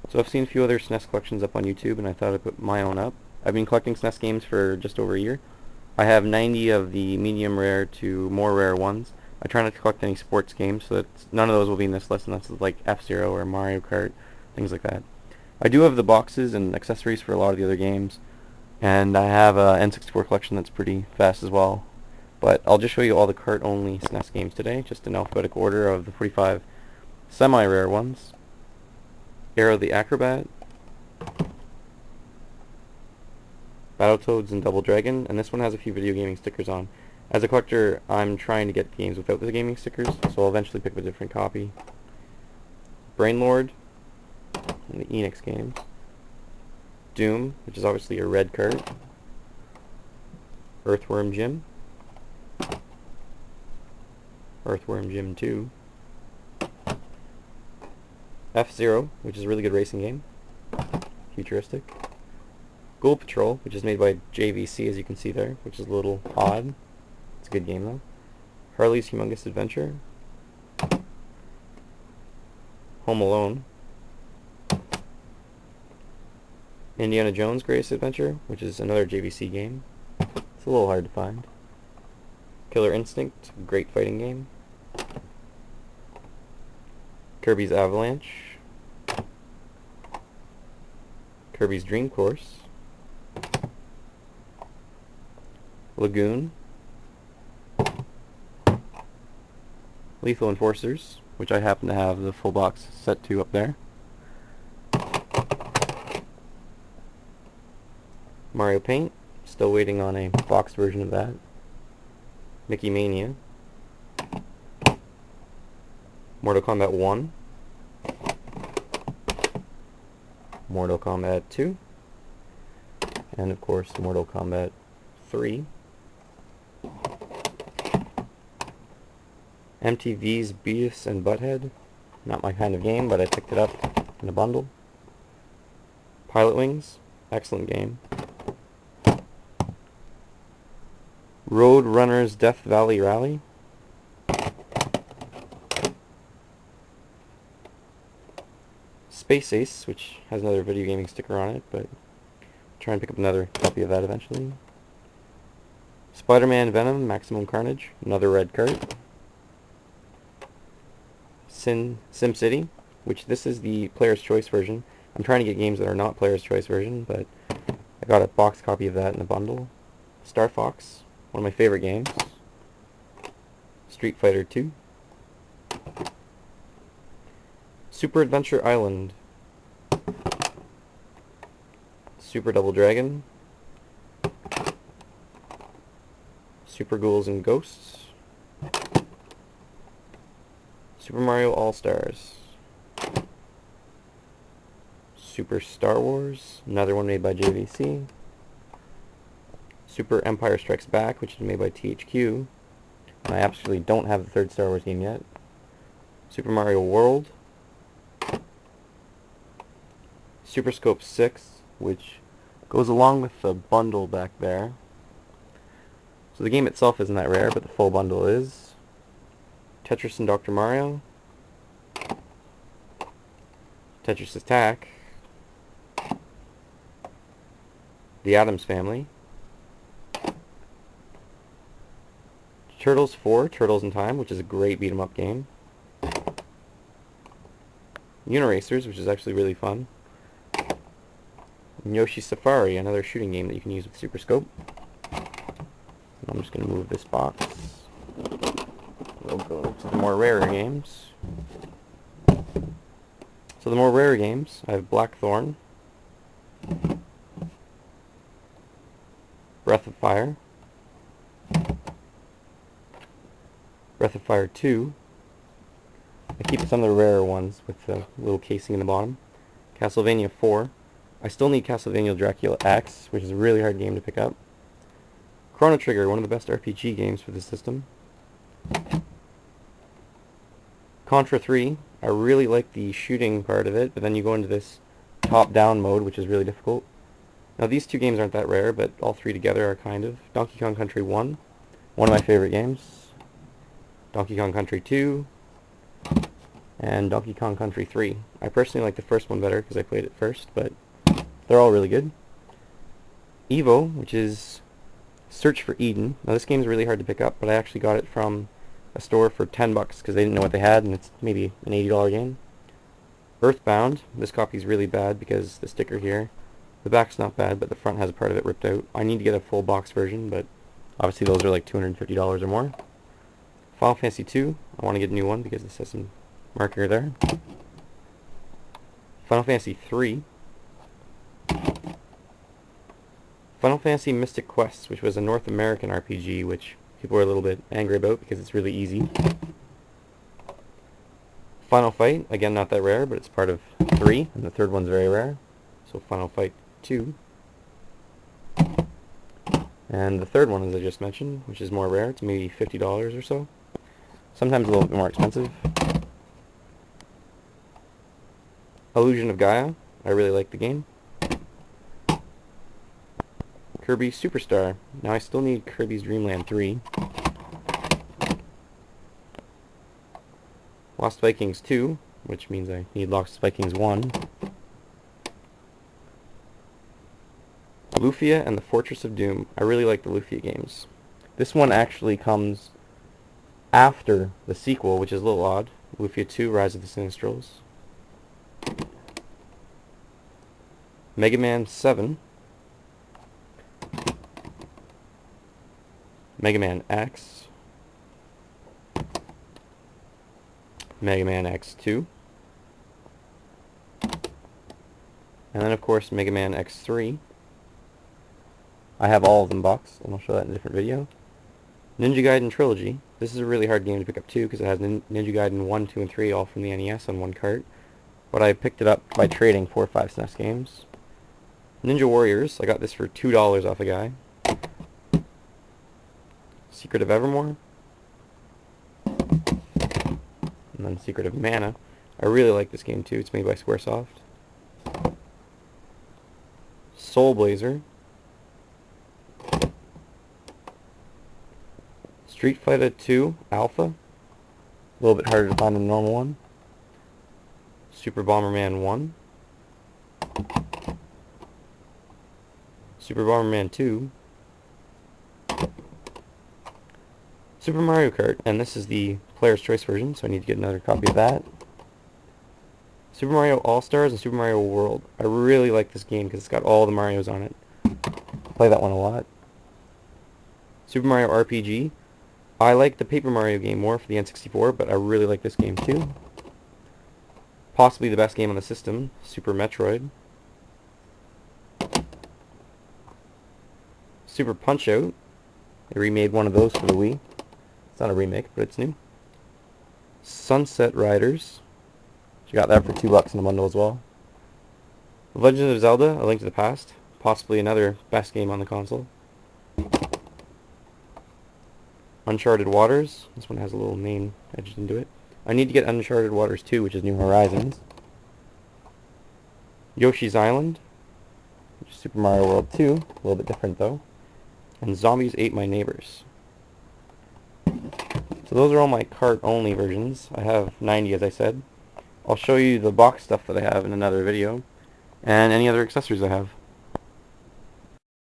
So I've seen a few other SNES collections up on YouTube, and I thought I'd put my own up. I've been collecting SNES games for just over a year. I have 90 of the medium rare to more rare ones. I try not to collect any sports games, so that none of those will be in this list, unless it's like F-Zero or Mario Kart, things like that. I do have the boxes and accessories for a lot of the other games, and I have a N64 collection that's pretty fast as well. But I'll just show you all the Kart-only SNES games today, just in alphabetical order of the 45 semi-rare ones. Arrow the Acrobat, Battletoads and Double Dragon, and this one has a few video gaming stickers on. As a collector, I'm trying to get games without the gaming stickers, so I'll eventually pick up a different copy. Brainlord, and the Enix games. Doom, which is obviously a red card. Earthworm Jim. Earthworm Jim 2. F-Zero, which is a really good racing game. Futuristic. Ghoul Patrol, which is made by JVC, as you can see there, which is a little odd. It's a good game, though. Harley's Humongous Adventure. Home Alone. Indiana Jones' Greatest Adventure, which is another JVC game. It's a little hard to find. Killer Instinct, great fighting game. Kirby's Avalanche. Kirby's Dream Course. Lagoon. Lethal Enforcers, which I happen to have the full box set to up there. Mario Paint, still waiting on a boxed version of that. Mickey Mania. Mortal Kombat 1. Mortal Kombat 2. And of course Mortal Kombat 3. MTV's Beavis and Butthead. Not my kind of game, but I picked it up in a bundle. Pilot Wings. Excellent game. Road Runner's Death Valley Rally. Space Ace, which has another video gaming sticker on it, but I'll try and pick up another copy of that eventually. Spider-Man Venom Maximum Carnage, another red card. SimCity, which this is the Player's Choice version. I'm trying to get games that are not Player's Choice version, but I got a box copy of that in a bundle. Star Fox, one of my favorite games. Street Fighter 2. Super Adventure Island. Super Double Dragon. Super Ghouls and Ghosts. Super Mario All-Stars. Super Star Wars, another one made by JVC. Super Empire Strikes Back, which is made by THQ. And I absolutely don't have the third Star Wars game yet. Super Mario World. Super Scope 6, which goes along with the bundle back there. So the game itself isn't that rare, but the full bundle is. Tetris and Dr. Mario. Tetris Attack. The Addams Family. Turtles 4, Turtles in Time, which is a great beat-em-up game. Uniracers, which is actually really fun. And Yoshi's Safari, another shooting game that you can use with Super Scope. And I'm just going to move this box. We'll go to the more rarer games. So the more rare games, I have Blackthorn, Breath of Fire, Breath of Fire 2. I keep some of the rarer ones with the little casing in the bottom. Castlevania 4. I still need Castlevania Dracula X, which is a really hard game to pick up. Chrono Trigger, one of the best RPG games for the system. Contra 3. I really like the shooting part of it, but then you go into this top-down mode, which is really difficult. Now these two games aren't that rare, but all three together are kind of. Donkey Kong Country 1, one of my favorite games. Donkey Kong Country 2. and Donkey Kong Country 3. I personally like the first one better because I played it first, but they're all really good. Evo, which is Search for Eden. Now this game is really hard to pick up, but I actually got it from a store for $10 because they didn't know what they had, and it's maybe an $80 game. Earthbound. This copy is really bad because the sticker here, the back's not bad, but the front has a part of it ripped out. I need to get a full box version, but obviously those are like $250 or more. Final Fantasy 2. I want to get a new one because this has some marker there. Final Fantasy 3. Final Fantasy Mystic Quest, which was a North American RPG, which people were a little bit angry about because it's really easy. Final Fight, again not that rare, but it's part of 3, and the third one's very rare. So Final Fight 2. And the third one, as I just mentioned, which is more rare, it's maybe $50 or so. Sometimes a little bit more expensive. Illusion of Gaia, I really like the game. Kirby Superstar. Now I still need Kirby's Dream Land 3. Lost Vikings 2, which means I need Lost Vikings 1. Lufia and the Fortress of Doom. I really like the Lufia games. This one actually comes after the sequel, which is a little odd. Lufia 2, Rise of the Sinistrals. Mega Man 7. Mega Man X. Mega Man X2. And then of course Mega Man X3. I have all of them boxed, and I'll show that in a different video. Ninja Gaiden Trilogy. This is a really hard game to pick up too, because it has Ninja Gaiden 1, 2, and 3 all from the NES on one cart. But I picked it up by trading 4 or 5 SNES games. Ninja Warriors. I got this for $2 off a guy. Secret of Evermore. And then Secret of Mana. I really like this game too. It's made by Squaresoft. Soul Blazer. Street Fighter 2 Alpha. A little bit harder to find than the normal one. Super Bomberman 1. Super Bomberman 2. Super Mario Kart, and this is the Player's Choice version, so I need to get another copy of that. Super Mario All-Stars and Super Mario World. I really like this game because it's got all the Marios on it. I play that one a lot. Super Mario RPG. I like the Paper Mario game more for the N64, but I really like this game too. Possibly the best game on the system, Super Metroid. Super Punch-Out. They remade one of those for the Wii. It's not a remake, but it's new. Sunset Riders. You got that for $2 in a bundle as well. The Legend of Zelda: A Link to the Past. Possibly another best game on the console. Uncharted Waters. This one has a little name edged into it. I need to get Uncharted Waters 2, which is New Horizons. Yoshi's Island. Which is Super Mario World 2. A little bit different though. And Zombies Ate My Neighbors. So those are all my cart only versions. I have 90, as I said. I'll show you the box stuff that I have in another video, and any other accessories I have.